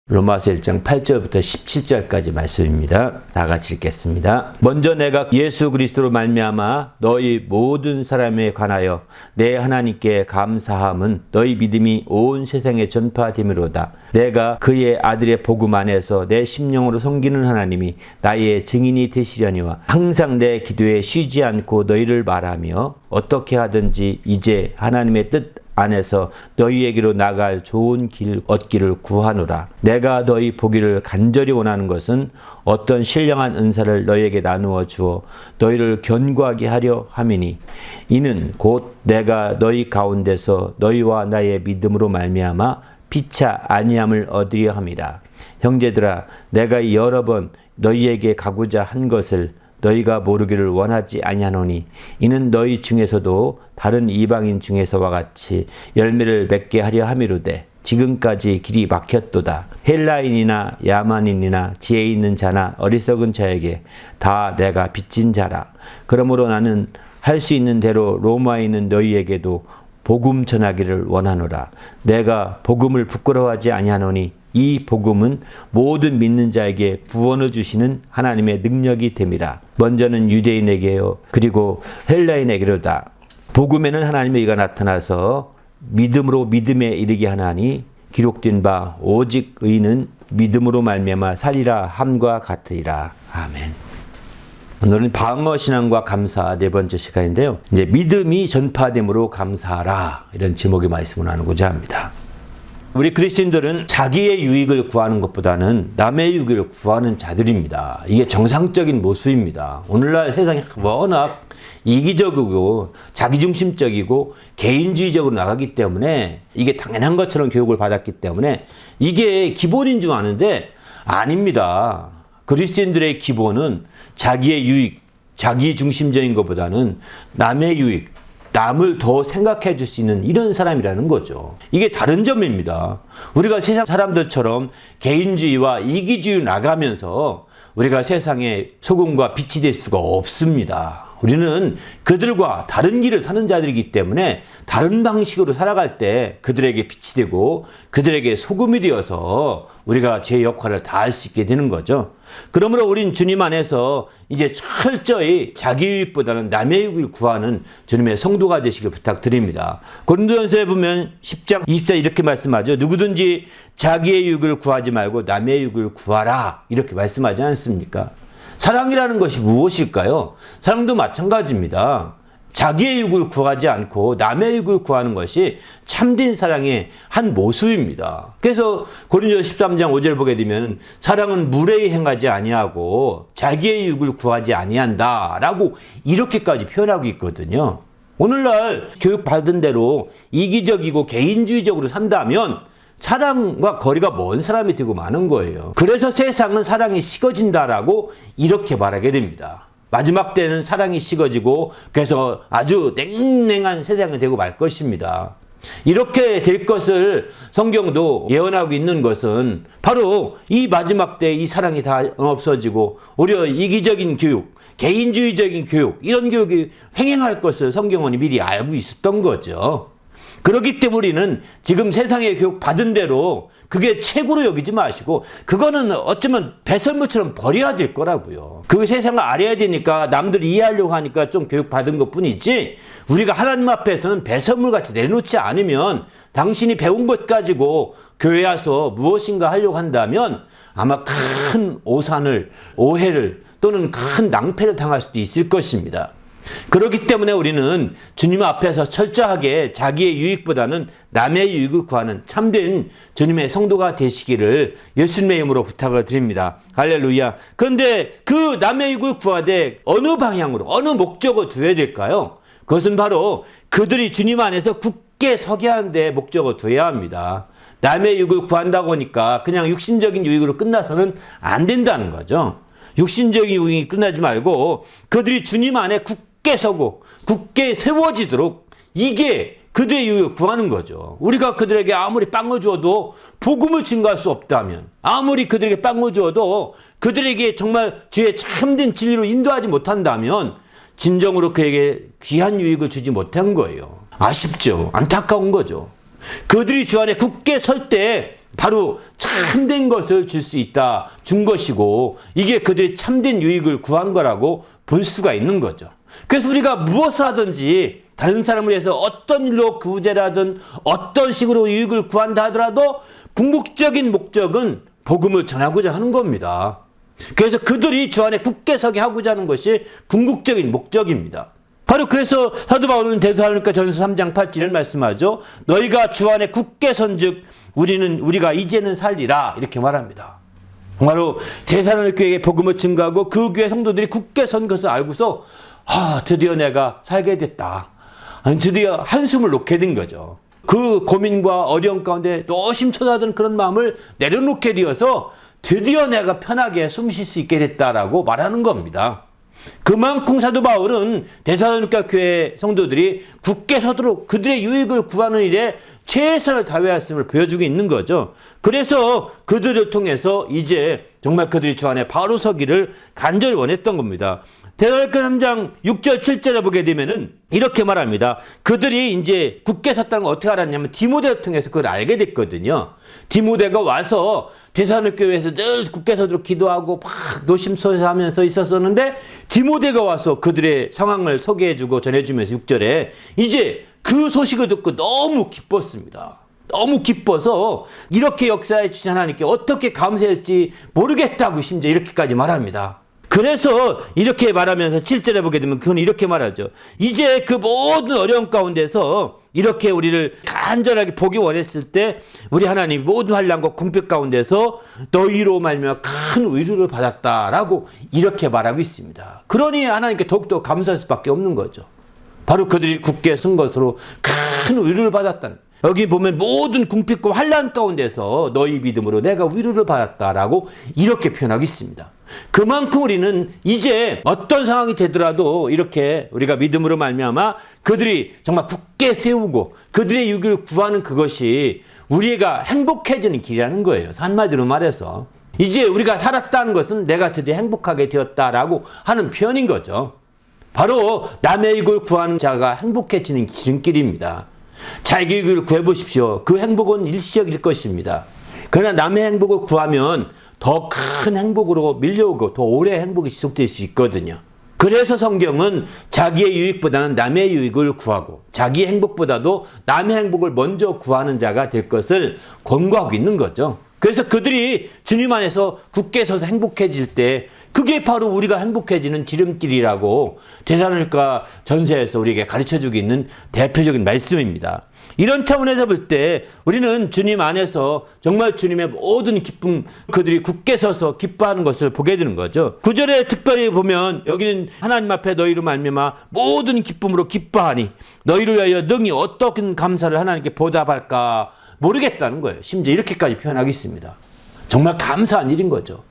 로마서 1장 8절부터 17절까지 말씀입니다. 다 같이 읽겠습니다. 먼저 내가 예수 그리스도로 말미암아 너희 모든 사람에 관하여 내 하나님께 감사함은 너희 믿음이 온 세상에 전파됨이로다. 내가 그의 아들의 복음 안에서 내 심령으로 섬기는 하나님이 나의 증인이 되시려니와 항상 내 기도에 쉬지 않고 너희를 말하며 어떻게 하든지 이제 하나님의 뜻 안에서 너희에게로 나갈 좋은 길 얻기를 구하노라. 내가 너희 보기를 간절히 원하는 것은 어떤 신령한 은사를 너희에게 나누어 주어 너희를 견고하게 하려 함이니 이는 곧 내가 너희 가운데서 너희와 나의 믿음으로 말미암아 피차 아니함을 얻으려 함이라. 형제들아, 내가 여러 번 너희에게 가고자 한 것을 너희가 모르기를 원하지 아니하노니 이는 너희 중에서도 다른 이방인 중에서와 같이 열매를 맺게 하려 함이로되 지금까지 길이 막혔도다. 헬라인이나 야만인이나 지혜 있는 자나 어리석은 자에게 다 내가 빚진 자라. 그러므로 나는 할 수 있는 대로 로마에 있는 너희에게도 복음 전하기를 원하노라. 내가 복음을 부끄러워하지 아니하노니 이 복음은 모든 믿는 자에게 구원을 주시는 하나님의 능력이 됨이라. 먼저는 유대인에게요 그리고 헬라인에게로다. 복음에는 하나님의 의가 나타나서 믿음으로 믿음에 이르게 하나니 기록된 바 오직 의는 믿음으로 말미암아 살리라 함과 같으리라. 아멘. 오늘은 방어 신앙과 감사 네 번째 시간인데요. 이제 믿음이 전파됨으로 감사하라, 이런 제목의 말씀을 나누고자 합니다. 우리 그리스도인들은 자기의 유익을 구하는 것보다는 남의 유익을 구하는 자들입니다. 이게 정상적인 모습입니다. 오늘날 세상이 워낙 이기적이고 자기중심적이고 개인주의적으로 나가기 때문에 이게 당연한 것처럼 교육을 받았기 때문에 이게 기본인 줄 아는데 아닙니다. 그리스도인들의 기본은 자기의 유익, 자기 중심적인 것보다는 남의 유익, 남을 더 생각해 줄 수 있는 이런 사람이라는 거죠. 이게 다른 점입니다. 우리가 세상 사람들처럼 개인주의와 이기주의로 나가면서 우리가 세상에 소금과 빛이 될 수가 없습니다. 우리는 그들과 다른 길을 사는 자들이기 때문에 다른 방식으로 살아갈 때 그들에게 빛이 되고 그들에게 소금이 되어서 우리가 제 역할을 다할 수 있게 되는 거죠. 그러므로 우린 주님 안에서 이제 철저히 자기 유익보다는 남의 유익을 구하는 주님의 성도가 되시길 부탁드립니다. 고린도전서에 보면 10장 24절 이렇게 말씀하죠. 누구든지 자기의 유익을 구하지 말고 남의 유익을 구하라, 이렇게 말씀하지 않습니까? 사랑이라는 것이 무엇일까요? 사랑도 마찬가지입니다. 자기의 유익을 구하지 않고 남의 유익을 구하는 것이 참된 사랑의 한 모습입니다. 그래서 고린도서 13장 5절 보게 되면 사랑은 무례히 행하지 아니하고 자기의 유익을 구하지 아니한다 라고 이렇게까지 표현하고 있거든요. 오늘날 교육받은 대로 이기적이고 개인주의적으로 산다면 사랑과 거리가 먼 사람이 되고 마는 거예요. 그래서 세상은 사랑이 식어진다라고 이렇게 말하게 됩니다. 마지막 때는 사랑이 식어지고 그래서 아주 냉랭한 세상이 되고 말 것입니다. 이렇게 될 것을 성경도 예언하고 있는 것은 바로 이 마지막 때 이 사랑이 다 없어지고 오히려 이기적인 교육, 개인주의적인 교육, 이런 교육이 횡행할 것을 성경은 미리 알고 있었던 거죠. 그렇기 때문에 우리는 지금 세상의 교육 받은 대로 그게 최고로 여기지 마시고 그거는 어쩌면 배설물처럼 버려야 될 거라고요. 그 세상을 알아야 되니까 남들이 이해하려고 하니까 좀 교육 받은 것 뿐이지 우리가 하나님 앞에서는 배설물같이 내놓지 않으면 당신이 배운 것 가지고 교회 와서 무엇인가 하려고 한다면 아마 큰 오산을, 오해를 또는 큰 낭패를 당할 수도 있을 것입니다. 그렇기 때문에 우리는 주님 앞에서 철저하게 자기의 유익보다는 남의 유익을 구하는 참된 주님의 성도가 되시기를 예수님의 이름으로 부탁을 드립니다. 할렐루야. 그런데 그 남의 유익을 구하되 어느 방향으로, 어느 목적을 두어야 될까요? 그것은 바로 그들이 주님 안에서 굳게 서게 하는 데 목적을 두어야 합니다. 남의 유익을 구한다고 하니까 그냥 육신적인 유익으로 끝나서는 안 된다는 거죠. 육신적인 유익이 끝나지 말고 그들이 주님 안에 굳게 서고 굳게 세워지도록 이게 그들의 유익을 구하는 거죠. 우리가 그들에게 아무리 빵을 주어도 복음을 증거할 수 없다면, 아무리 그들에게 빵을 주어도 그들에게 정말 주의 참된 진리로 인도하지 못한다면 진정으로 그에게 귀한 유익을 주지 못한 거예요. 아쉽죠. 안타까운 거죠. 그들이 주 안에 굳게 설 때 바로 참된 것을 줄 수 있다, 준 것이고 이게 그들이 참된 유익을 구한 거라고 볼 수가 있는 거죠. 그래서 우리가 무엇을 하든지 다른 사람을 위해서 어떤 일로 구제라든 어떤 식으로 유익을 구한다 하더라도 궁극적인 목적은 복음을 전하고자 하는 겁니다. 그래서 그들이 주 안에 굳게 서게 하고자 하는 것이 궁극적인 목적입니다. 바로 그래서 사도 바울은 데살로니가전서 3장 8절을 말씀하죠. 너희가 주 안에 굳게 선즉 우리가 이제는 살리라 이렇게 말합니다. 바로 데살로니가 교회에 복음을 증거하고 그 교회 성도들이 굳게 선 것을 알고서 드디어 내가 살게 됐다. 드디어 한숨을 놓게 된 거죠. 그 고민과 어려움 가운데 노심초사하던 그런 마음을 내려놓게 되어서 드디어 내가 편하게 숨 쉴 수 있게 됐다라고 말하는 겁니다. 그만큼 사도 바울은 데살로니가 교회 성도들이 굳게 서도록 그들의 유익을 구하는 일에 최선을 다하였음을 보여주고 있는 거죠. 그래서 그들을 통해서 이제 정말 그들이 주 안에 바로 서기를 간절히 원했던 겁니다. 데살로니가 3장 6절 7절에 보게 되면은 이렇게 말합니다. 그들이 이제 굳게 섰다는 걸 어떻게 알았냐면 디모데를 통해서 그걸 알게 됐거든요. 디모데가 와서 데살로니가 교회에서 늘 굳게 서도록 기도하고 막 노심초사하면서 있었었는데 디모데가 와서 그들의 상황을 소개해주고 전해주면서 6절에 이제 그 소식을 듣고 너무 기뻤습니다. 너무 기뻐서 이렇게 역사해 주신 하나님께 어떻게 감사할지 모르겠다고 심지어 이렇게까지 말합니다. 그래서 이렇게 말하면서 7절에 보게 되면 그건 이렇게 말하죠. 이제 그 모든 어려움 가운데서 이렇게 우리를 간절하게 보기 원했을 때 우리 하나님 모든 환난과 궁핍 가운데서 너희로 말미암아 큰 위로를 받았다라고 이렇게 말하고 있습니다. 그러니 하나님께 더욱더 감사할 수밖에 없는 거죠. 바로 그들이 굳게 선 것으로 큰 위로를 받았다는. 여기 보면 모든 궁핍과 환난 가운데서 너희 믿음으로 내가 위로를 받았다라고 이렇게 표현하고 있습니다. 그만큼 우리는 이제 어떤 상황이 되더라도 이렇게 우리가 믿음으로 말미암아 그들이 정말 굳게 세우고 그들의 유익을 구하는 그것이 우리가 행복해지는 길이라는 거예요. 한마디로 말해서 이제 우리가 살았다는 것은 내가 드디어 행복하게 되었다라고 하는 표현인 거죠. 바로 남의 유익을 구하는 자가 행복해지는 지름길입니다. 자기 유익을 구해보십시오. 그 행복은 일시적일 것입니다. 그러나 남의 행복을 구하면 더 큰 행복으로 밀려오고 더 오래 행복이 지속될 수 있거든요. 그래서 성경은 자기의 유익보다는 남의 유익을 구하고 자기의 행복보다도 남의 행복을 먼저 구하는 자가 될 것을 권고하고 있는 거죠. 그래서 그들이 주님 안에서 굳게 서서 행복해질 때 그게 바로 우리가 행복해지는 지름길이라고 데살로니가 전서에서 우리에게 가르쳐주고 있는 대표적인 말씀입니다. 이런 차원에서 볼 때 우리는 주님 안에서 정말 주님의 모든 기쁨, 그들이 굳게 서서 기뻐하는 것을 보게 되는 거죠. 9절에 특별히 보면 여기는 하나님 앞에 너희로 말미암아 모든 기쁨으로 기뻐하니 너희를 위하여 능히 어떤 감사를 하나님께 보답할까 모르겠다는 거예요. 심지어 이렇게까지 표현하고 있습니다. 정말 감사한 일인 거죠.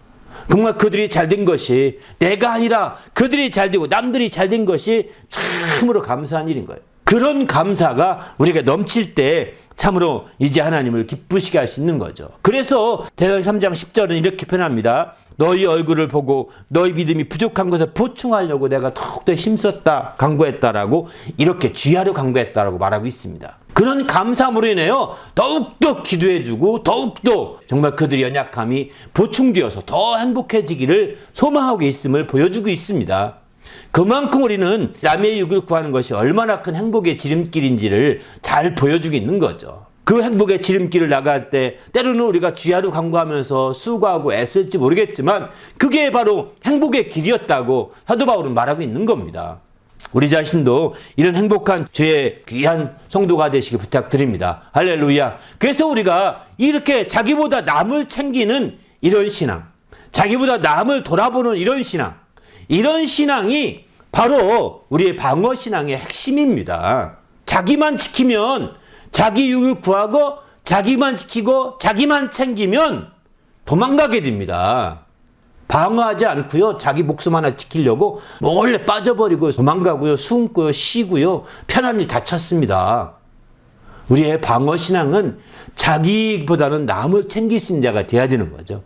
정말 그들이 잘된 것이 내가 아니라 그들이 잘되고 남들이 잘된 것이 참으로 감사한 일인 거예요. 그런 감사가 우리가 넘칠 때 참으로 이제 하나님을 기쁘시게 할 수 있는 거죠. 그래서 데살로니가 3장 10절은 이렇게 표현합니다. 너희 얼굴을 보고 너희 믿음이 부족한 것을 보충하려고 내가 더욱더 힘썼다, 강구했다라고 이렇게 주야로 강구했다라고 말하고 있습니다. 그런 감사함으로 인해요 더욱더 기도해주고 더욱더 정말 그들의 연약함이 보충되어서 더 행복해지기를 소망하고 있음을 보여주고 있습니다. 그만큼 우리는 남의 유익을 구하는 것이 얼마나 큰 행복의 지름길인지를 잘 보여주고 있는 거죠. 그 행복의 지름길을 나갈 때 때로는 우리가 주야로 간구하면서 수고하고 애쓸지 모르겠지만 그게 바로 행복의 길이었다고 사도 바울은 말하고 있는 겁니다. 우리 자신도 이런 행복한 주의 귀한 성도가 되시길 부탁드립니다. 할렐루야. 그래서 우리가 이렇게 자기보다 남을 챙기는 이런 신앙, 자기보다 남을 돌아보는 이런 신앙이 바로 우리의 방어 신앙의 핵심입니다. 자기만 지키면 자기 유익을 구하고 자기만 지키고 자기만 챙기면 도망가게 됩니다. 방어하지 않고요. 자기 목숨 하나 지키려고 몰래 빠져버리고 도망가고요. 숨고요. 쉬고요. 편한 일 다 찾습니다. 우리의 방어 신앙은 자기보다는 남을 챙길 수 있는 자가 돼야 되는 거죠.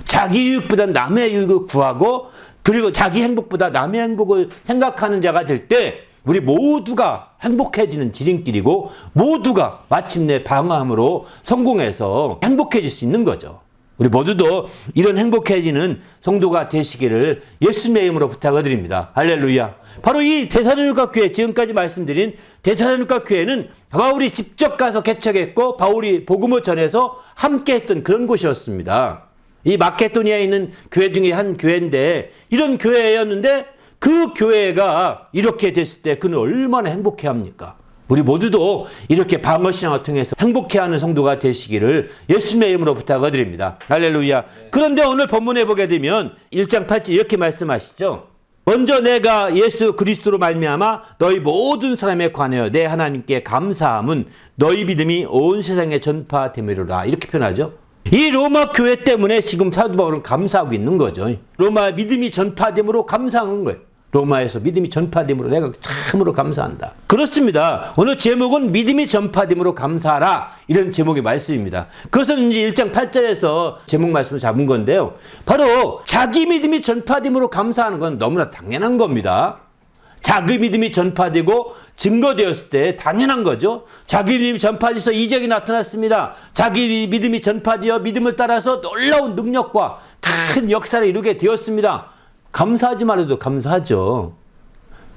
자기 유익보다 남의 유익을 구하고 그리고 자기 행복보다 남의 행복을 생각하는 자가 될 때 우리 모두가 행복해지는 지름길이고 모두가 마침내 방황함으로 성공해서 행복해질 수 있는 거죠. 우리 모두도 이런 행복해지는 성도가 되시기를 예수님의 이름으로 부탁을 드립니다. 할렐루야. 바로 이 데살로니가 교회, 지금까지 말씀드린 데살로니가 교회는 바울이 직접 가서 개척했고 바울이 복음을 전해서 함께 했던 그런 곳이었습니다. 이 마케도니아에 있는 교회 중에 한 교회인데 이런 교회였는데 그 교회가 이렇게 됐을 때 그는 얼마나 행복해합니까? 우리 모두도 이렇게 방언신앙을 통해서 행복해하는 성도가 되시기를 예수님의 이름으로 부탁을 드립니다. 할렐루야. 그런데 오늘 본문에 보게 되면 1장 8절 이렇게 말씀하시죠. 먼저 내가 예수 그리스도로 말미암아 너희 모든 사람에 관하여 내 하나님께 감사함은 너희 믿음이 온 세상에 전파됨이로라. 이렇게 표현하죠. 이 로마 교회 때문에 지금 사도 바울은 감사하고 있는 거죠. 로마 믿음이 전파됨으로 감사한 거예요. 로마에서 믿음이 전파됨으로 내가 참으로 감사한다. 그렇습니다. 오늘 제목은 믿음이 전파됨으로 감사하라. 이런 제목의 말씀입니다. 그것은 이제 1장 8절에서 제목 말씀을 잡은 건데요. 바로 자기 믿음이 전파됨으로 감사하는 건 너무나 당연한 겁니다. 자기 믿음이 전파되고 증거되었을 때 당연한 거죠. 자기 믿음이 전파돼서 이적이 나타났습니다. 자기 믿음이 전파되어 믿음을 따라서 놀라운 능력과 큰 역사를 이루게 되었습니다. 감사하지 말아도 감사하죠.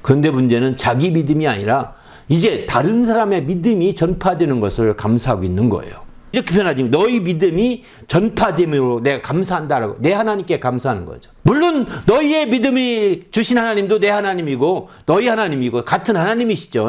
그런데 문제는 자기 믿음이 아니라 이제 다른 사람의 믿음이 전파되는 것을 감사하고 있는 거예요. 이렇게 표현하지. 너희 믿음이 전파됨으로 내가 감사한다라고 내 하나님께 감사하는 거죠. 물론 너희의 믿음이 주신 하나님도 내 하나님이고 너희 하나님이고 같은 하나님이시죠.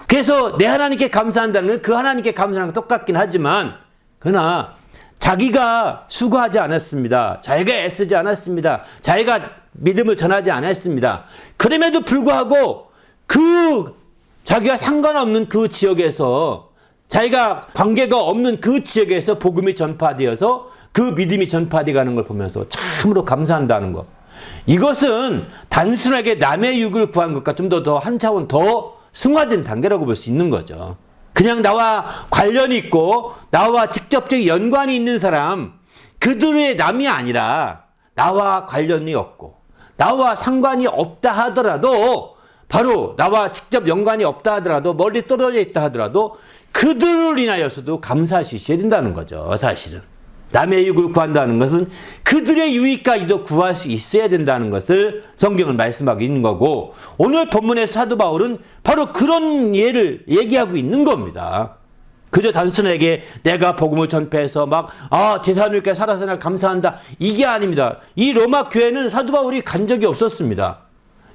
그래서 내 하나님께 감사한다는 건 그 하나님께 감사하는 건 똑같긴 하지만 그러나 자기가 수고하지 않았습니다. 자기가 애쓰지 않았습니다. 자기가 믿음을 전하지 않았습니다. 그럼에도 불구하고 그 자기가 상관없는 그 지역에서 자기가 관계가 없는 그 지역에서 복음이 전파되어서 그 믿음이 전파되어 가는 걸 보면서 참으로 감사한다는 것. 이것은 단순하게 남의 유익을 구한 것과 좀 더 한 차원 더 승화된 단계라고 볼 수 있는 거죠. 그냥 나와 관련이 있고 나와 직접적인 연관이 있는 사람, 그들의 남이 아니라 나와 관련이 없고 나와 상관이 없다 하더라도 바로 나와 직접 연관이 없다 하더라도 멀리 떨어져 있다 하더라도 그들을 인하여서도 감사할 수 있어야 된다는 거죠. 사실은 남의 유익을 구한다는 것은 그들의 유익까지도 구할 수 있어야 된다는 것을 성경은 말씀하고 있는 거고 오늘 본문의 사도 바울은 바로 그런 예를 얘기하고 있는 겁니다. 그저 단순하게 내가 복음을 전폐해서 데살로니가에 살아서 날 감사한다. 이게 아닙니다. 이 로마 교회는 사도 바울이 간 적이 없었습니다.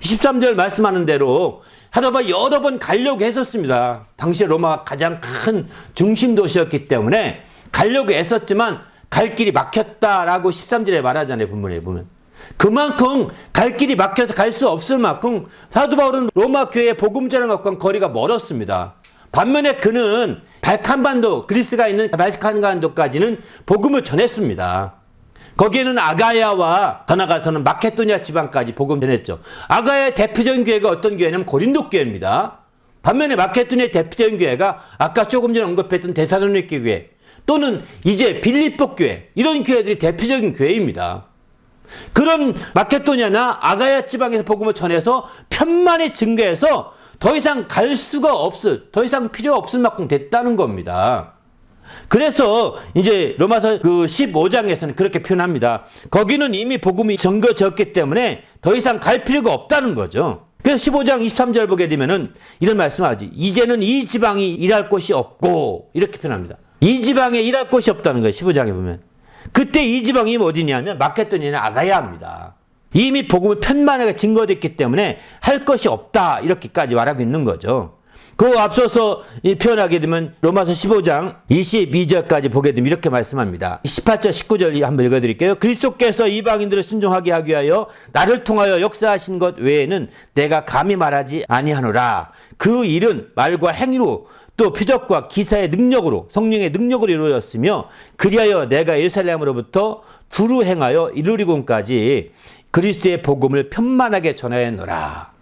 13절 말씀하는 대로 사도 바울이 여러 번 가려고 했었습니다. 당시 로마가 가장 큰 중심 도시였기 때문에 가려고 애썼지만 갈 길이 막혔다라고 13절에 말하잖아요. 본문에 보면. 그만큼 갈 길이 막혀서 갈 수 없을 만큼 사도 바울은 로마 교회의 복음 전하는 것과는 거리가 멀었습니다. 반면에 그는 발칸반도, 그리스가 있는 발칸반도까지는 복음을 전했습니다. 거기에는 아가야와 더 나아가서는 마케도니아 지방까지 복음 전했죠. 아가야의 대표적인 교회가 어떤 교회냐면 고린도 교회입니다. 반면에 마케도니아의 대표적인 교회가 아까 조금 전에 언급했던 데살로니가 교회 또는 이제 빌립보 교회, 이런 교회들이 대표적인 교회입니다. 그런 마케도니아나 아가야 지방에서 복음을 전해서 편만히 증거해서 더 이상 갈 수가 없을, 더 이상 필요 없을 만큼 됐다는 겁니다. 그래서 이제 로마서 그 15장에서는 그렇게 표현합니다. 거기는 이미 복음이 전거졌기 때문에 더 이상 갈 필요가 없다는 거죠. 그래서 15장 23절 보게 되면은 이런 말씀을 하지. 이제는 이 지방이 일할 곳이 없고, 이렇게 표현합니다. 이 지방에 일할 곳이 없다는 거예요. 15장에 보면. 그때 이 지방이 어디냐면 마케도니아나 아가야입니다. 이미 복음이 편만하게 증거됐기 때문에 할 것이 없다. 이렇게까지 말하고 있는 거죠. 그 앞서서 표현하게 되면 로마서 15장 22절까지 보게 되면 이렇게 말씀합니다. 18절 19절 한번 읽어드릴게요. 그리스도께서 이방인들을 순종하게 하기 위하여 나를 통하여 역사하신 것 외에는 내가 감히 말하지 아니하노라. 그 일은 말과 행위로 또 표적과 기사의 능력으로 성령의 능력으로 이루어졌으며 그리하여 내가 예루살렘으로부터 두루 행하여 일루리곤까지 그리스도의 복음을 편만하게 전하였노라.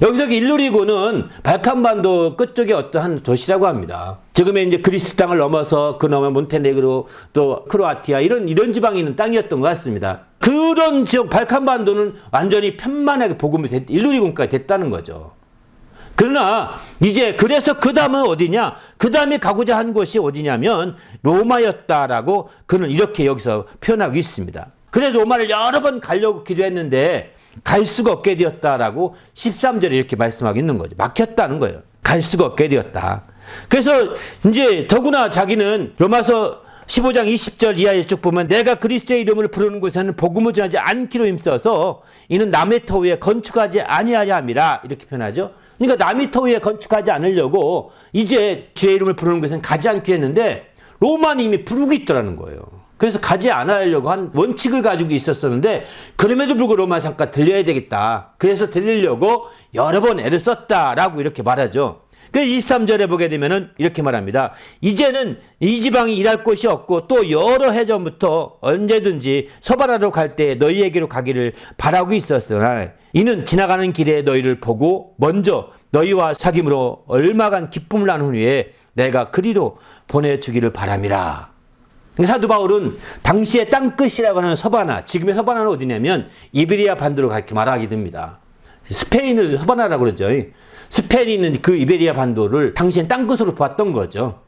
여기서 일루리곤은 발칸반도 끝쪽의 어떤 한 도시라고 합니다. 지금의 이제 그리스 땅을 넘어서 그 넘어 몬테네그로 또 크로아티아 이런 지방에 있는 땅이었던 것 같습니다. 그런 지역 발칸반도는 완전히 편만하게 복음이 일루리곤까지 됐다는 거죠. 그러나 이제 그래서 그 다음은 어디냐? 그 다음에 가고자 한 곳이 어디냐면 로마였다라고 그는 이렇게 여기서 표현하고 있습니다. 그래서 로마를 여러 번 가려고 기도했는데 갈 수가 없게 되었다라고 13절에 이렇게 말씀하고 있는 거죠. 막혔다는 거예요. 갈 수가 없게 되었다. 그래서 이제 더구나 자기는 로마서 15장 20절 이하에 쭉 보면 내가 그리스도의 이름을 부르는 곳에는 복음을 전하지 않기로 힘써서 이는 남의 터 위에 건축하지 아니하려 함이라 이렇게 표현하죠. 그러니까 남의 터 위에 건축하지 않으려고 이제 주의 이름을 부르는 곳에는 가지 않기로 했는데 로마는 이미 부르고 있더라는 거예요. 그래서 가지 않으려고 한 원칙을 가지고 있었었는데 그럼에도 불구하고 로마 잠깐 들려야 되겠다. 그래서 들리려고 여러 번 애를 썼다라고 이렇게 말하죠. 그 23절에 보게 되면은 이렇게 말합니다. 이제는 이 지방이 일할 곳이 없고 또 여러 해 전부터 언제든지 서바라로 갈 때 너희에게로 가기를 바라고 있었으나 이는 지나가는 길에 너희를 보고 먼저 너희와 사귐으로 얼마간 기쁨을 나눈 후에 내가 그리로 보내주기를 바람이라. 사도 바울은 당시의 땅끝이라고 하는 서바나, 지금의 서바나는 어디냐면 이베리아 반도로 그렇게 말하게 됩니다. 스페인을 서바나라고 그러죠. 스페인이 있는 그 이베리아 반도를 당시엔 땅끝으로 봤던 거죠.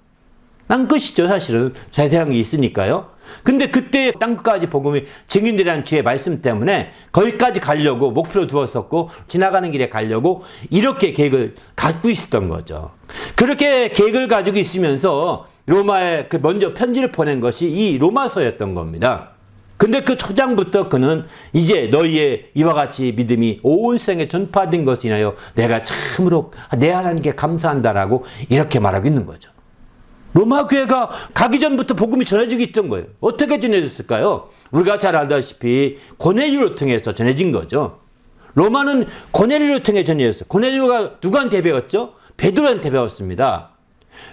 땅끝이죠, 사실은. 세상이 있으니까요. 근데 그때 땅끝까지 복음이 증인들이라는 주의 말씀 때문에 거기까지 가려고 목표로 두었었고 지나가는 길에 가려고 이렇게 계획을 갖고 있었던 거죠. 그렇게 계획을 가지고 있으면서 로마에 먼저 편지를 보낸 것이 이 로마서였던 겁니다. 근데 그 초장부터 그는 이제 너희의 이와 같이 믿음이 온 세상에 전파된 것을 인하여 내가 참으로 내 하나님께 감사한다라고 이렇게 말하고 있는 거죠. 로마 교회가 가기 전부터 복음이 전해지고 있던 거예요. 어떻게 전해졌을까요? 우리가 잘 알다시피 고넬료를 통해서 전해진 거죠. 로마는 고넬료를 통해 전해졌어요. 고넬료가 누구한테 배웠죠? 베드로한테 배웠습니다.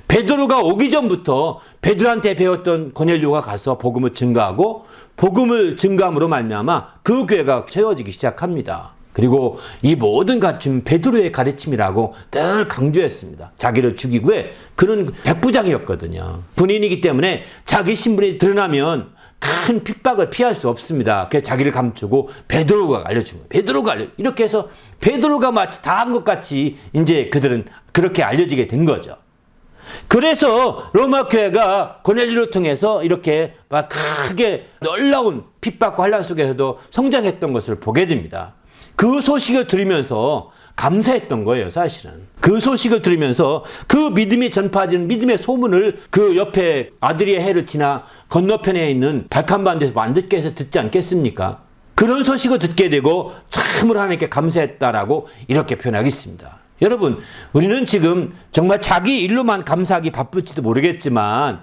베드로가 오기 전부터 베드로한테 배웠던 고넬료가 가서 복음을 증거하고 복음을 증거함으로 말미암아 그 교회가 세워지기 시작합니다. 그리고 이 모든 가르침은 베드로의 가르침이라고 늘 강조했습니다. 자기를 죽이고 그는 백부장이었거든요. 군인이기 때문에 자기 신분이 드러나면 큰 핍박을 피할 수 없습니다. 그래서 자기를 감추고 베드로가 알려준 거예요. 베드로가 이렇게 해서 베드로가 마치 다 한 것 같이 이제 그들은 그렇게 알려지게 된 거죠. 그래서 로마 교회가 고넬료를 통해서 이렇게 막 크게 놀라운 핍박과 환난 속에서도 성장했던 것을 보게 됩니다. 그 소식을 들으면서 감사했던 거예요, 사실은. 그 소식을 들으면서 그 믿음이 전파된 믿음의 소문을 그 옆에 아드리의 해를 지나 건너편에 있는 발칸반도에서 안 듣게 해서 듣지 않겠습니까? 그런 소식을 듣게 되고 참으로 하나님께 감사했다라고 이렇게 표현하겠습니다. 여러분, 우리는 지금 정말 자기 일로만 감사하기 바쁠지도 모르겠지만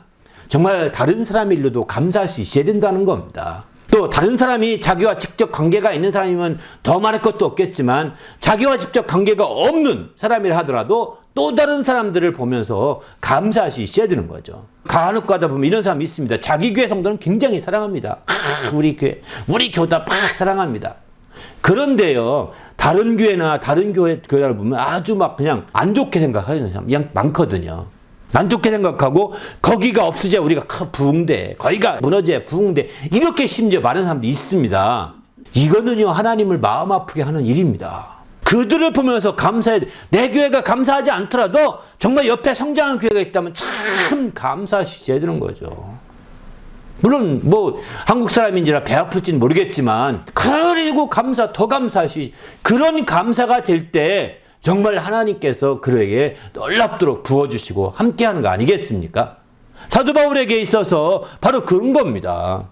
정말 다른 사람의 일로도 감사할 수 있어야 된다는 겁니다. 또 다른 사람이 자기와 직접 관계가 있는 사람이면 더 말할 것도 없겠지만 자기와 직접 관계가 없는 사람이라 하더라도 또 다른 사람들을 보면서 감사할 수 있어야 되는 거죠. 간혹 가다 보면 이런 사람이 있습니다. 자기 교회 성도는 굉장히 사랑합니다. 우리 교다 막 사랑합니다. 그런데요, 다른 교회나 다른 교회를 보면 아주 막 그냥 안 좋게 생각하는 사람 그냥 많거든요. 안 좋게 생각하고 거기가 없으자 우리가 부흥돼, 거기가 무너져야 부흥돼, 이렇게 심지어 말하는 사람도 있습니다. 이거는요, 하나님을 마음 아프게 하는 일입니다. 그들을 보면서 감사해야 돼. 내 교회가 감사하지 않더라도 정말 옆에 성장하는 교회가 있다면 참 감사할 수 있어야 되는 거죠. 물론 뭐 한국 사람인지라 배 아플지는 모르겠지만 그리고 더 감사할 수 있, 그런 감사가 될 때 정말 하나님께서 그에게 놀랍도록 부어주시고 함께하는 거 아니겠습니까? 사도 바울에게 있어서 바로 그런 겁니다.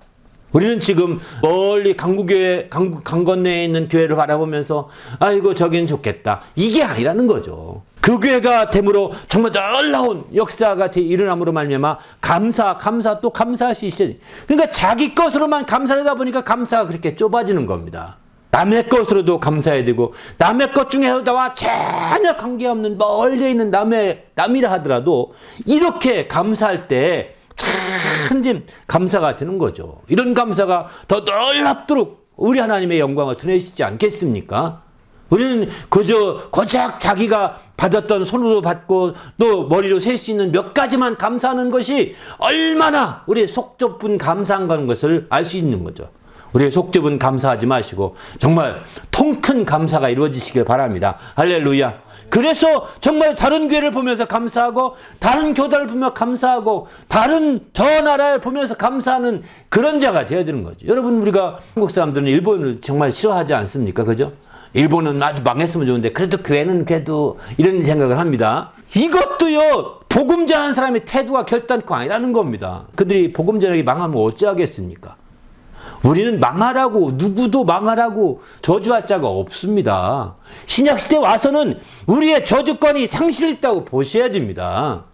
우리는 지금 멀리 강구교회, 강 건너에 있는 교회를 바라보면서 아이고 저긴 좋겠다, 이게 아니라는 거죠. 그 교회가 됨으로 정말 놀라운 역사가 일어남으로 말미암아 감사 또 감사할 수 있어야 돼. 그러니까 자기 것으로만 감사를 하다 보니까 감사가 그렇게 좁아지는 겁니다. 남의 것으로도 감사해야 되고 남의 것 중에서 나와 전혀 관계없는 멀리 있는 남이라 하더라도 이렇게 감사할 때 참 감사가 되는 거죠. 이런 감사가 더 놀랍도록 우리 하나님의 영광을 드러내시지 않겠습니까? 우리는 그저 고작 자기가 받았던 손으로 받고 또 머리로 셀 수 있는 몇 가지만 감사하는 것이 얼마나 우리의 속 좁은 감사한 것을 알 수 있는 거죠. 우리의 속 좁은 감사하지 마시고 정말 통큰 감사가 이루어지시길 바랍니다. 할렐루야. 그래서 정말 다른 교회를 보면서 감사하고 다른 교단을 보며 감사하고 다른 저 나라를 보면서 감사하는 그런 자가 되어야 되는 거죠. 여러분, 우리가 한국 사람들은 일본을 정말 싫어하지 않습니까? 그죠? 일본은 아주 망했으면 좋은데 그래도 교회는 그래도 이런 생각을 합니다. 이것도요, 복음 전하는 사람의 태도가 결단코 아니라는 겁니다. 그들이 복음 전하기 망하면 어찌하겠습니까? 우리는 망하라고, 누구도 망하라고 저주할 자가 없습니다. 신약시대 와서는 우리의 저주권이 상실했다고 보셔야 됩니다.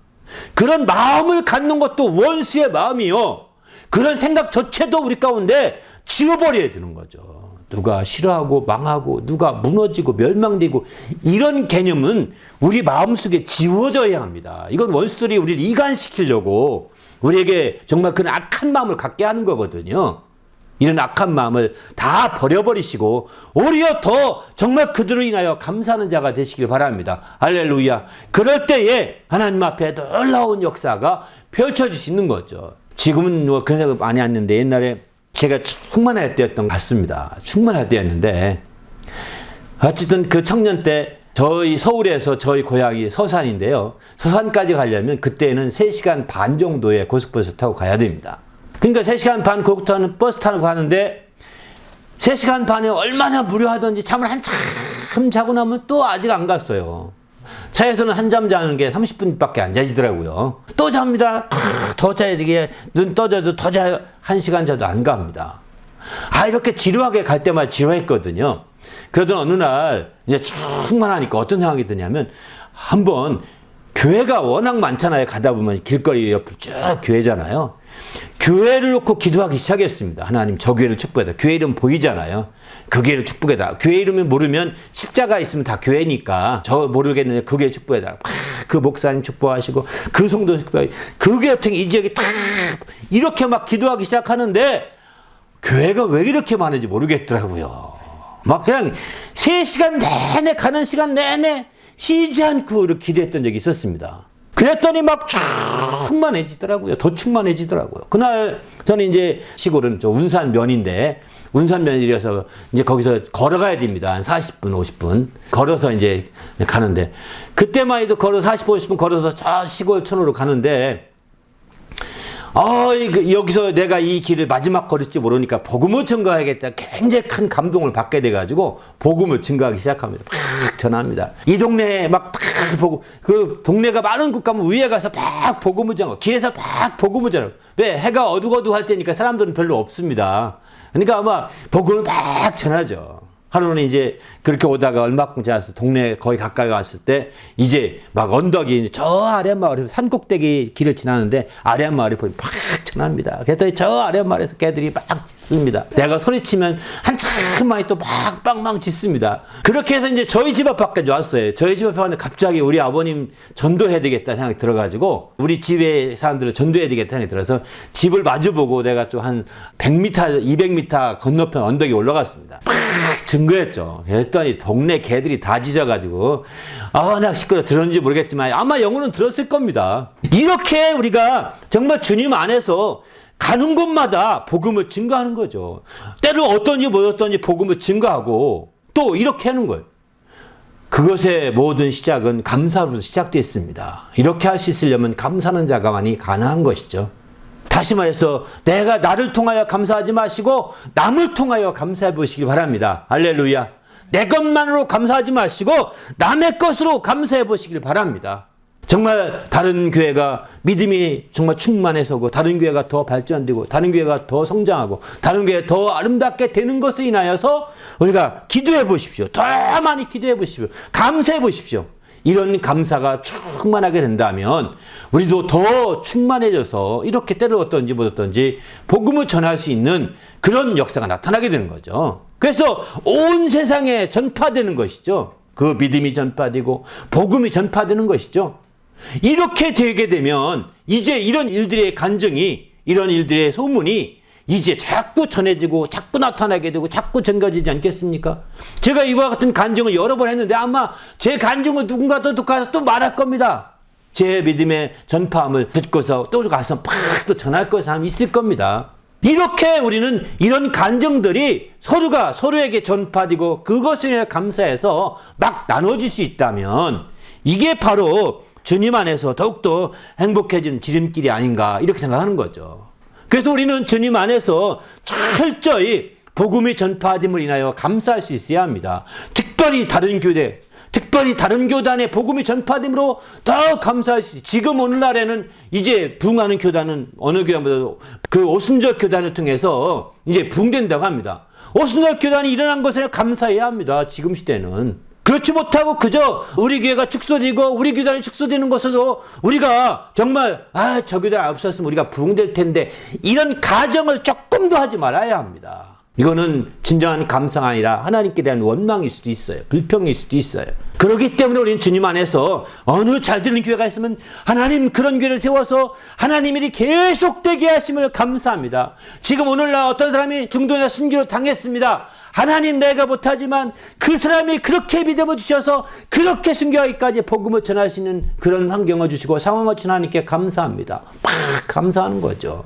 그런 마음을 갖는 것도 원수의 마음이요, 그런 생각조차도 우리 가운데 지워버려야 되는 거죠. 누가 싫어하고 망하고 누가 무너지고 멸망되고 이런 개념은 우리 마음속에 지워져야 합니다. 이건 원수들이 우리를 이간시키려고 우리에게 정말 그런 악한 마음을 갖게 하는 거거든요. 이런 악한 마음을 다 버려버리시고 오히려 더 정말 그들로 인하여 감사하는 자가 되시길 바랍니다. 할렐루야. 그럴 때에 하나님 앞에 놀라운 역사가 펼쳐지시는 거죠. 지금은 뭐 그런 생각 많이 했는데 옛날에 제가 충만할 때였던 것 같습니다. 충만할 때였는데 어쨌든 그 청년 때 저희 서울에서 저희 고향이 서산인데요. 서산까지 가려면 그때는 3시간 반 정도의 고속버스 타고 가야 됩니다. 그러니까 3시간 반 버스 타고 가는데 3시간 반에 얼마나 무료하던지 잠을 한참 자고 나면 또 아직 안 갔어요. 차에서는 한잠 자는 게 30분밖에 안 자지더라고요. 또 잡니다. 더 자야 되게 눈 떠져도 더 자요. 1시간 자도 안 갑니다. 이렇게 지루하게 갈 때마다 지루했거든요. 그러던 어느 날 이제 충만하니까 어떤 생각이 드냐면 한번 교회가 워낙 많잖아요. 가다 보면 길거리 옆에 쭉 교회잖아요. 교회를 놓고 기도하기 시작했습니다. 하나님, 저 교회를 축복해다. 교회 이름 보이잖아요. 그 교회를 축복해다. 교회 이름을 모르면 십자가 있으면 다 교회니까 저 모르겠는데 그 교회 축복해다. 그 목사님 축복하시고 그 성도 축복하시고 그 교회 같은 이 지역에 딱 이렇게 막 기도하기 시작하는데 교회가 왜 이렇게 많은지 모르겠더라고요. 막 그냥 3시간 내내 가는 시간 내내 쉬지 않고 이렇게 기도했던 적이 있었습니다. 그랬더니 막 충만해지더라고요. 더 충만해지더라고요. 그날 저는 이제 시골은 저 운산면인데 운산면이라서 이제 거기서 걸어가야 됩니다. 한 40분, 50분. 걸어서 이제 가는데 그때만 해도 걸어 40분, 50분 걸어서 저 시골촌으로 가는데 여기서 내가 이 길을 마지막 걸을지 모르니까 복음을 증거해야겠다. 굉장히 큰 감동을 받게 돼가지고 복음을 증거하기 시작합니다. 막 전합니다. 이 동네에 막 보고 그 동네가 많은 곳 가면 위에 가서 막 복음을 전하고 길에서 막 복음을 전하고 왜 해가 어둑어둑할 때니까 사람들은 별로 없습니다. 그러니까 아마 복음을 막 전하죠. 하루는 이제 그렇게 오다가 얼마큼 지나서 동네 거의 가까이 왔을 때 이제 막 언덕이 저 아랫마을에 산꼭대기 길을 지나는데 아랫마을에 보면 막 전합니다. 그랬더니 저 아랫마을에서 개들이 막 짖습니다. 내가 소리치면 한참 많이 또 막 빵빵 짖습니다. 그렇게 해서 이제 저희 집 앞까지 왔어요. 저희 집 앞에 왔는데 갑자기 우리 아버님 전도해야 되겠다 생각이 들어가지고 우리 집에 사람들을 전도해야 되겠다 생각이 들어서 집을 마주보고 내가 좀 한 100m, 200m 건너편 언덕에 올라갔습니다. 증거했죠. 그랬더니 동네 개들이 다 짖어가지고 나 시끄러 들었는지 모르겠지만 아마 영혼은 들었을 겁니다. 이렇게 우리가 정말 주님 안에서 가는 곳마다 복음을 증거하는 거죠. 때로 어떤지 뭐였던지 복음을 증거하고 또 이렇게 하는 거예요. 그것의 모든 시작은 감사로부터 시작됐습니다. 이렇게 할 수 있으려면 감사하는 자가만이 가능한 것이죠. 다시 말해서 내가 나를 통하여 감사하지 마시고 남을 통하여 감사해 보시기 바랍니다. 할렐루야. 내 것만으로 감사하지 마시고 남의 것으로 감사해 보시길 바랍니다. 정말 다른 교회가 믿음이 정말 충만해서고 다른 교회가 더 발전되고 다른 교회가 더 성장하고 다른 교회가 더 아름답게 되는 것에 인하여서 우리가 기도해 보십시오. 더 많이 기도해 보십시오. 감사해 보십시오. 이런 감사가 충만하게 된다면 우리도 더 충만해져서 이렇게 때를 어떤지 못 어떤지 복음을 전할 수 있는 그런 역사가 나타나게 되는 거죠. 그래서 온 세상에 전파되는 것이죠. 그 믿음이 전파되고 복음이 전파되는 것이죠. 이렇게 되게 되면 이제 이런 일들의 간증이 이런 일들의 소문이 이제 자꾸 전해지고 자꾸 나타나게 되고 자꾸 전가지지 않겠습니까? 제가 이와 같은 간증을 여러 번 했는데 아마 제 간증을 누군가 또 가서 또 말할 겁니다. 제 믿음의 전파함을 듣고서 또 가서 팍 또 전할 것이 있을 겁니다. 이렇게 우리는 이런 감정들이 서로가 서로에게 전파되고 그것을 감사해서 막 나눠질 수 있다면 이게 바로 주님 안에서 더욱더 행복해지는 지름길이 아닌가 이렇게 생각하는 거죠. 그래서 우리는 주님 안에서 철저히 복음이 전파됨을 인하여 감사할 수 있어야 합니다. 특별히 다른 교회, 특별히 다른 교단의 복음이 전파됨으로 더 감사할 수 있어요. 지금 오늘날에는 이제 부흥하는 교단은 어느 교단보다도 그 오순절 교단을 통해서 이제 부흥된다고 합니다. 오순절 교단이 일어난 것에 감사해야 합니다. 지금 시대는. 그렇지 못하고 그저 우리 교회가 축소되고 우리 교단이 축소되는 것으로 우리가 정말 저 교단 없었으면 우리가 부흥될 텐데 이런 가정을 조금 더 하지 말아야 합니다. 이거는 진정한 감사가 아니라 하나님께 대한 원망일 수도 있어요. 불평일 수도 있어요. 그렇기 때문에 우리는 주님 안에서 어느 잘 되는 교회가 있으면 하나님 그런 교회를 세워서 하나님 일이 계속되게 하심을 감사합니다. 지금 오늘날 어떤 사람이 중동에 순교를 당했습니다. 하나님 내가 못하지만 그 사람이 그렇게 믿음을 주셔서 그렇게 순교하기까지 복음을 전할 수 있는 그런 환경을 주시고 상황을 주신 하나님께 감사합니다. 막 감사하는 거죠.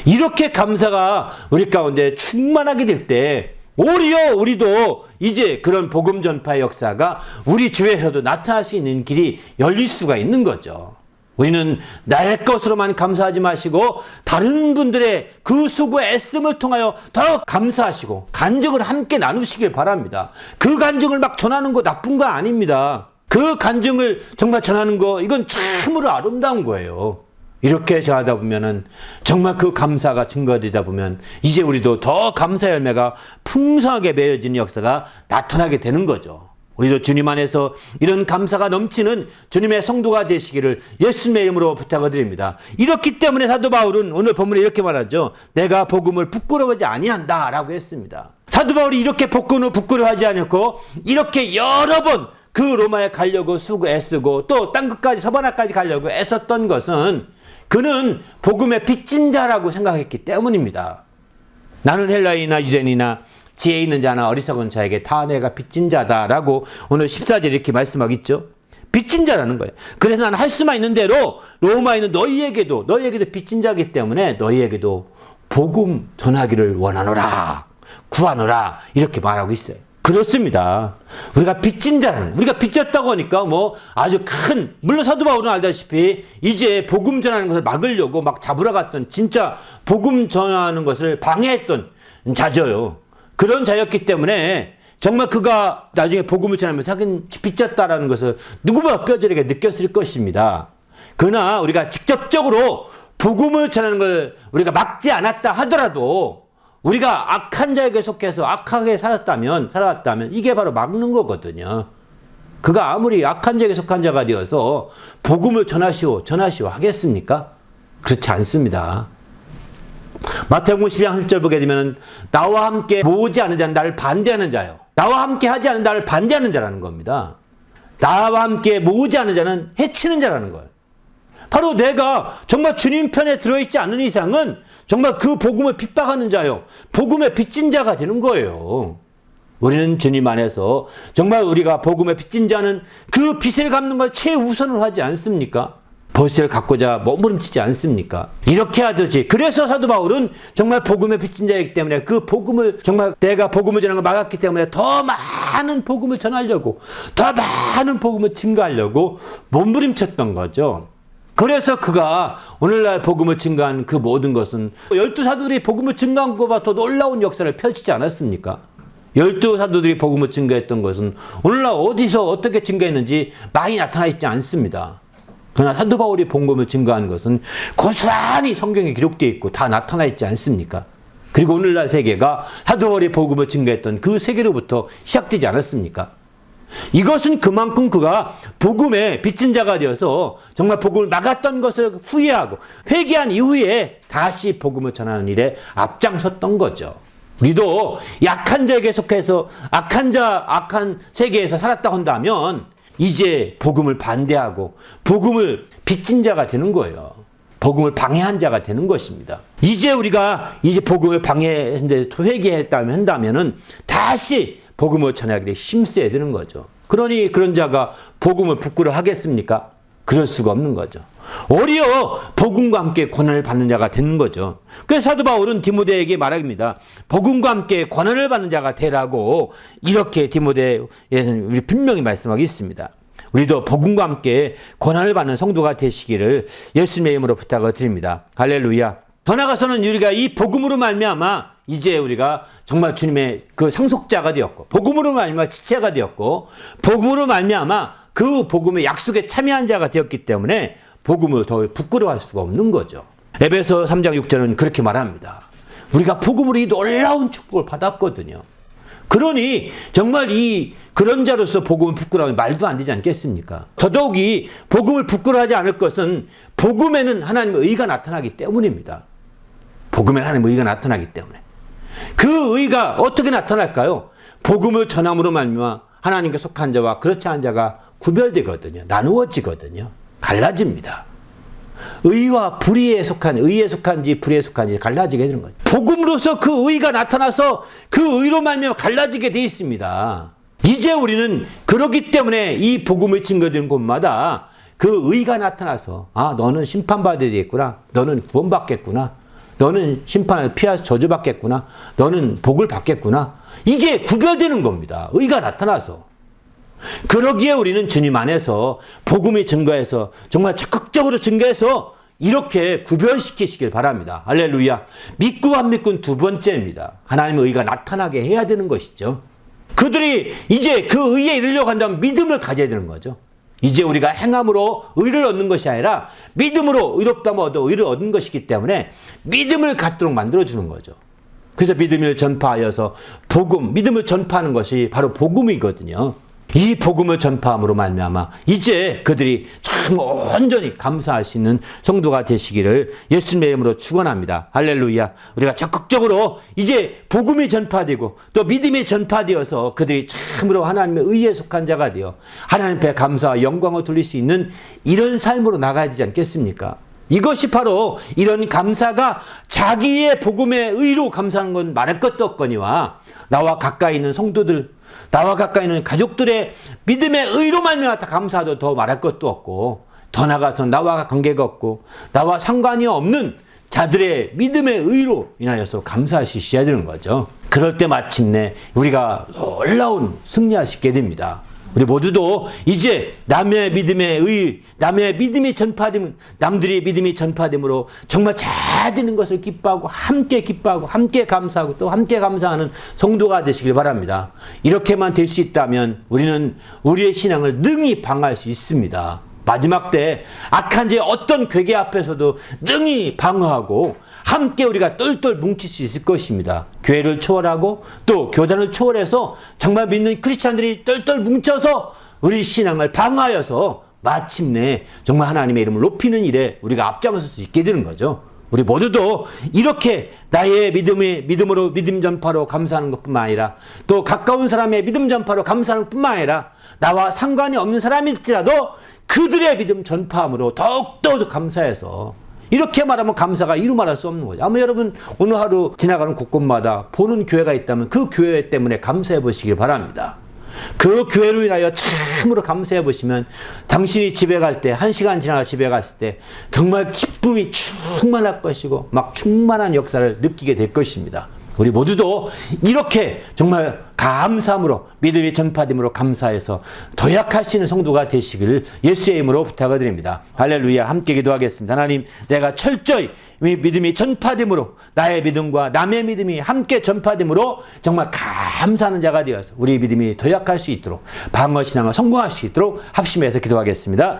이렇게 감사가 우리 가운데 충만하게 될 때 오히려 우리도 이제 그런 복음 전파의 역사가 우리 주에서도 나타날 수 있는 길이 열릴 수가 있는 거죠. 우리는 나의 것으로만 감사하지 마시고 다른 분들의 그 수고 애씀을 통하여 더 감사하시고 간증을 함께 나누시길 바랍니다. 그 간증을 막 전하는 거 나쁜 거 아닙니다. 그 간증을 정말 전하는 거 이건 참으로 아름다운 거예요. 이렇게 전하다 보면은 정말 그 감사가 증거되다 보면 이제 우리도 더 감사 열매가 풍성하게 맺어지는 역사가 나타나게 되는 거죠. 우리도 주님 안에서 이런 감사가 넘치는 주님의 성도가 되시기를 예수님의 이름으로 부탁을 드립니다. 이렇기 때문에 사도 바울은 오늘 본문에 이렇게 말하죠. 내가 복음을 부끄러워하지 아니한다 라고 했습니다. 사도 바울이 이렇게 복음을 부끄러워하지 않고 이렇게 여러 번 그 로마에 가려고 애쓰고 또 땅끝까지 서바나까지 가려고 애썼던 것은 그는 복음의 빚진 자라고 생각했기 때문입니다. 나는 헬라인이나 유대인이나 지혜 있는 자나 어리석은 자에게 다 내가 빚진 자다라고 오늘 14절에 이렇게 말씀하고 있죠. 빚진 자라는 거예요. 그래서 나는 할 수만 있는 대로 로마에 있는 너희에게도 빚진 자이기 때문에 너희에게도 복음 전하기를 원하노라 구하노라 이렇게 말하고 있어요. 그렇습니다. 우리가 빚진 자는 우리가 빚졌다고 하니까 뭐 아주 큰 물론 사도 바울은 알다시피 이제 복음 전하는 것을 막으려고 막 잡으러 갔던 진짜 복음 전하는 것을 방해했던 자죠. 그런 자였기 때문에 정말 그가 나중에 복음을 전하면서 자기는 빚졌다라는 것을 누구보다 뼈저리게 느꼈을 것입니다. 그러나 우리가 직접적으로 복음을 전하는 걸 우리가 막지 않았다 하더라도 우리가 악한 자에게 속해서 악하게 살았다면 이게 바로 막는 거거든요. 그가 아무리 악한 자에게 속한 자가 되어서 복음을 전하시오 하겠습니까? 그렇지 않습니다. 마태복음 12장 10절 보게 되면 나와 함께 모으지 않은 자는 나를 반대하는 자요. 나와 함께 하지 않은 나를 반대하는 자라는 겁니다. 나와 함께 모으지 않은 자는 해치는 자라는 거예요. 바로 내가 정말 주님 편에 들어있지 않는 이상은 정말 그 복음을 핍박하는 자요. 복음의 빚진 자가 되는 거예요. 우리는 주님 안에서 정말 우리가 복음의 빚진 자는 그 빚을 갚는 걸 최우선으로 하지 않습니까? 벌을 갖고자 몸부림치지 않습니까? 이렇게 하듯이 그래서 사도 바울은 정말 복음의 빚진 자이기 때문에 그 복음을 정말 내가 복음을 전하는 걸 막았기 때문에 더 많은 복음을 전하려고 더 많은 복음을 증거하려고 몸부림쳤던 거죠. 그래서 그가 오늘날 복음을 증거한 그 모든 것은 12사도들이 복음을 증거한 것보다 더 놀라운 역사를 펼치지 않았습니까? 12사도들이 복음을 증거했던 것은 오늘날 어디서 어떻게 증거했는지 많이 나타나 있지 않습니다. 그러나 사도 바울이 복음을 증거한 것은 고스란히 성경에 기록되어 있고 다 나타나 있지 않습니까? 그리고 오늘날 세계가 사도 바울이 복음을 증거했던 그 세계로부터 시작되지 않았습니까? 이것은 그만큼 그가 복음의 빚진 자가 되어서 정말 복음을 막았던 것을 후회하고 회개한 이후에 다시 복음을 전하는 일에 앞장섰던 거죠. 우리도 약한 자에게 속해서 악한 세계에서 살았다 한다면 이제 복음을 반대하고 복음을 빚진 자가 되는 거예요. 복음을 방해한 자가 되는 것입니다. 이제 우리가 복음을 방해했는데 회개했다면은 다시 복음을 전하기를 힘써야 되는 거죠. 그러니 그런 자가 복음을 부끄러워하겠습니까? 그럴 수가 없는 거죠. 오히려 복음과 함께 권한을 받는 자가 되는 거죠. 그래서 사도 바울은 디모데에게 말합니다. 복음과 함께 권한을 받는 자가 되라고 이렇게 디모데에는 우리 분명히 말씀하고 있습니다. 우리도 복음과 함께 권한을 받는 성도가 되시기를 예수님의 이름으로 부탁을 드립니다. 할렐루야. 더 나아가서는 우리가 이 복음으로 말미암아 이제 우리가 정말 주님의 그 상속자가 되었고, 복음으로 말미암아 지체가 되었고, 복음으로 말미암아 그 복음의 약속에 참여한 자가 되었기 때문에 복음을 더 부끄러워할 수가 없는 거죠. 에베소 3장 6절은 그렇게 말합니다. 우리가 복음으로 이 놀라운 축복을 받았거든요. 그러니 정말 그런 자로서 복음을 부끄러워하면 말도 안 되지 않겠습니까? 더더욱이 복음을 부끄러워하지 않을 것은 복음에는 하나님의 의가 나타나기 때문입니다. 복음에는 하나님의 의가 나타나기 때문에. 그 의가 어떻게 나타날까요? 복음을 전함으로 말미암아 하나님께 속한 자와 그렇지 않은 자가 구별되거든요. 나누어지거든요. 갈라집니다. 의와 불의에 속한지 불의에 속한지 갈라지게 되는 거죠. 복음으로서 그 의가 나타나서 그 의로 말미암아 갈라지게 되어 있습니다. 이제 우리는 그렇기 때문에 이 복음을 증거되는 곳마다 그 의가 나타나서 너는 심판받아야 되겠구나. 너는 구원받겠구나. 너는 심판을 피해서 저주받겠구나. 너는 복을 받겠구나. 이게 구별되는 겁니다. 의가 나타나서. 그러기에 우리는 주님 안에서 복음이 증거해서 정말 적극적으로 증거해서 이렇게 구별시키시길 바랍니다. 할렐루야. 믿고 안 믿고는 두 번째입니다. 하나님의 의가 나타나게 해야 되는 것이죠. 그들이 이제 그 의에 이르려고 한다면 믿음을 가져야 되는 거죠. 이제 우리가 행함으로 의를 얻는 것이 아니라 믿음으로 의롭다면 얻어 의를 얻는 것이기 때문에 믿음을 갖도록 만들어주는 거죠. 그래서 믿음을 전파하여서 믿음을 전파하는 것이 바로 복음이거든요. 이 복음을 전파함으로 말미암아 이제 그들이 참 온전히 감사할 수 있는 성도가 되시기를 예수님의 이름으로 축원합니다. 할렐루야. 우리가 적극적으로 이제 복음이 전파되고 또 믿음이 전파되어서 그들이 참으로 하나님의 의에 속한 자가 되어 하나님 앞에 감사와 영광을 돌릴 수 있는 이런 삶으로 나가야 되지 않겠습니까? 이것이 바로 이런 감사가 자기의 복음의 의로 감사하는 건 말할 것도 없거니와 나와 가까이 있는 성도들, 나와 가까이 있는 가족들의 믿음의 의로 말미암아 감사도 더 말할 것도 없고, 더 나아가서 나와 관계가 없고 나와 상관이 없는 자들의 믿음의 의로 인하여서 감사하시셔야 되는 거죠. 그럴 때 마침내 우리가 놀라운 승리할 수 있게 됩니다. 우리 모두도 이제 남의 믿음의 남의 믿음이 전파되면, 남들의 믿음이 전파됨으로 정말 잘 되는 것을 기뻐하고 함께 감사하고 또 함께 감사하는 성도가 되시길 바랍니다. 이렇게만 될 수 있다면 우리는 우리의 신앙을 능히 방어할 수 있습니다. 마지막 때 악한 제 어떤 괴계 앞에서도 능히 방어하고 함께 우리가 똘똘 뭉칠 수 있을 것입니다. 교회를 초월하고 또 교단을 초월해서 정말 믿는 크리스찬들이 똘똘 뭉쳐서 우리 신앙을 방어하여서 마침내 정말 하나님의 이름을 높이는 일에 우리가 앞장설 수 있게 되는 거죠. 우리 모두도 이렇게 나의 믿음으로 믿음 전파로 감사하는 것뿐만 아니라 또 가까운 사람의 믿음 전파로 감사하는 것뿐만 아니라 나와 상관이 없는 사람일지라도 그들의 믿음 전파함으로 더욱더 감사해서, 이렇게 말하면 감사가 이루 말할 수 없는 거죠. 아마 여러분 오늘 하루 지나가는 곳곳마다 보는 교회가 있다면 그 교회 때문에 감사해 보시길 바랍니다. 그 교회로 인하여 참으로 감사해 보시면 당신이 집에 갈 때, 1시간 지나가 집에 갔을 때 정말 기쁨이 충만할 것이고 막 충만한 역사를 느끼게 될 것입니다. 우리 모두도 이렇게 정말 감사함으로 믿음이 전파됨으로 감사해서 도약하시는 성도가 되시길 예수의 이름으로 부탁을 드립니다. 할렐루야. 함께 기도하겠습니다. 하나님, 내가 철저히 믿음이 전파됨으로 나의 믿음과 남의 믿음이 함께 전파됨으로 정말 감사하는 자가 되어서 우리 믿음이 도약할 수 있도록 방어신앙을 성공할 수 있도록 합심해서 기도하겠습니다.